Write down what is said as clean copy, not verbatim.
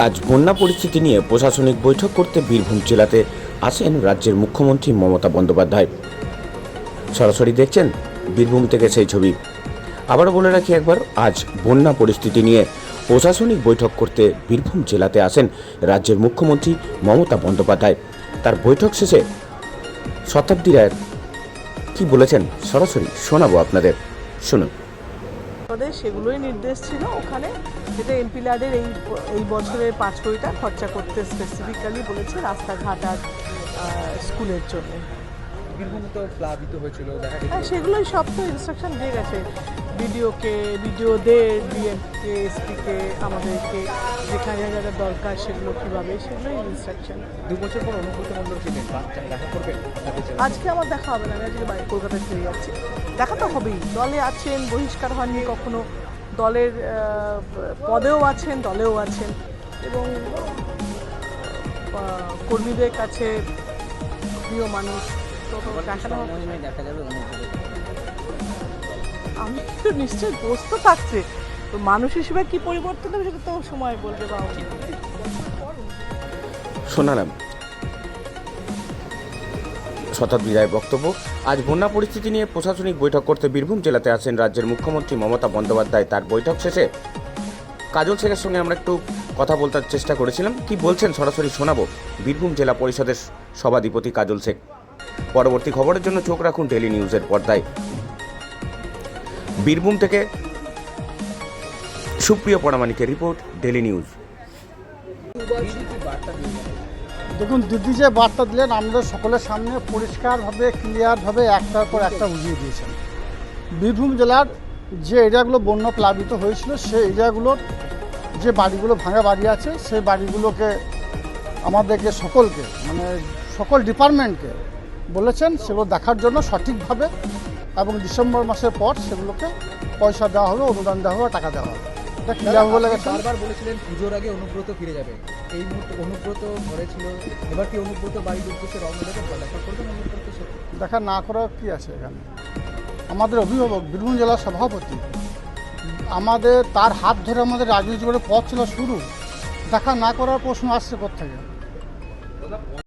আজ বন্যা পরিস্থিতি নিয়ে প্রশাসনিক বৈঠক করতে বীরভূম জেলাতে আসেন রাজ্যের মুখ্যমন্ত্রী মমতা বন্দ্যোপাধ্যায়। সরাসরি দেখছেন বীরভূম থেকে সেই ছবি। আবারও বলে রাখি একবার, আজ বন্যা পরিস্থিতি নিয়ে প্রশাসনিক বৈঠক করতে বীরভূম জেলাতে আসেন রাজ্যের মুখ্যমন্ত্রী মমতা বন্দ্যোপাধ্যায়। তার বৈঠক শেষে শতাব্দী রায় কি বলেছেন সরাসরি শোনাবো আপনাদের, শুনুন। সেগুলোই নির্দেশ ছিল ওখানে, যেটা এমপি ল্যাডের এই বছরের 5 কোটিটা খরচা করতে স্পেসিফিক্যালি বলেছে রাস্তাঘাট আর স্কুলের জন্য। বীরভূমে তো প্লাবিত হয়েছিল, হ্যাঁ, সেগুলোই সব তো ইনস্ট্রাকশন দিয়ে গেছে ভিডিওদের, ডিএমকে, এসপিকে, আমাদেরকে যেখানে যাদের দরকার সেগুলো কীভাবে, সেগুলোই ইনস্ট্রাকশন। 2 বছর পর অনুব্রত মণ্ডল ছিলেন, দেখা করবেন? আজকে আমার দেখা হবে না, আমি আজকে কলকাতায় ফিরে যাচ্ছি। দেখা তো হবেই, দলে আছেন, বহিষ্কার হননি কখনো, দলের পদেও আছেন, দলেও আছেন, এবং কর্মীদের কাছে প্রিয় মানুষ। দেখা যাবে আমি তো নিশ্চয়ই বসতে থাকছে, তো মানুষ হিসেবে কি পরিবর্তন হবে সেটা তো সময় বলবে। বা শোনালাম শতাব্দী রায়ের বক্তব্য। আজ বন্যা পরিস্থিতি নিয়ে প্রশাসনিক বৈঠক করতে বীরভূম জেলাতে আসেন রাজ্যের মুখ্যমন্ত্রী মমতা বন্দ্যোপাধ্যায়। তার বৈঠক শেষে কাজল শেখের সঙ্গে আমরা একটু কথা বলতে চেষ্টা করেছিলাম। কি বলছেন সরাসরি শোনাবো বীরভূম জেলা পরিষদের সভাধিপতি কাজল শেখ। পরবর্তী খবরের জন্য চোখ রাখুন ডেলি নিউজের পর্দায়। বীরভূম থেকে সুপ্রিয় পরামানিকের রিপোর্ট, ডেলি নিউজ। দেখুন, দিদি যে বার্তা দিলেন আমাদের সকলের সামনে পরিষ্কারভাবে, ক্লিয়ারভাবে একটার পর একটা বুঝিয়ে দিয়েছেন। বীরভূম জেলার যে এরিয়াগুলো বন্যা প্লাবিত হয়েছিল, সেই এরিয়াগুলোর যে বাড়িগুলো ভাঙা বাড়ি আছে, সেই বাড়িগুলোকে আমাদেরকে সকলকে, মানে সকল ডিপার্টমেন্টকে বলেছেন সেগুলো দেখার জন্য সঠিকভাবে, এবং ডিসেম্বর মাসের পর সেগুলোকে পয়সা দেওয়া হবে, অনুদান দেওয়া হবে, টাকা দেওয়া হবে। এটা ক্লিয়ারভাবে লেগেছে। বারবার বলেছিলেন পুজোর আগে অনুব্রত ফিরে যাবে, এই মুহূর্তে অনুব্রত ঘরে ছিল, এবার কি অনুব্রত বাড়ির উদ্দেশ্যে রওনা দেবেন বা দেখা করবেন অনুব্রতের সাথে? দেখা না করার কি আছে এখানে? আমাদের অভিভাবক বীরভূম জেলার সভাপতি, আমাদের তার হাত ধরে আমাদের রাজনীতি করে পথ চলা শুরু, দেখা না করার প্রশ্ন আসছে কোথা থেকে?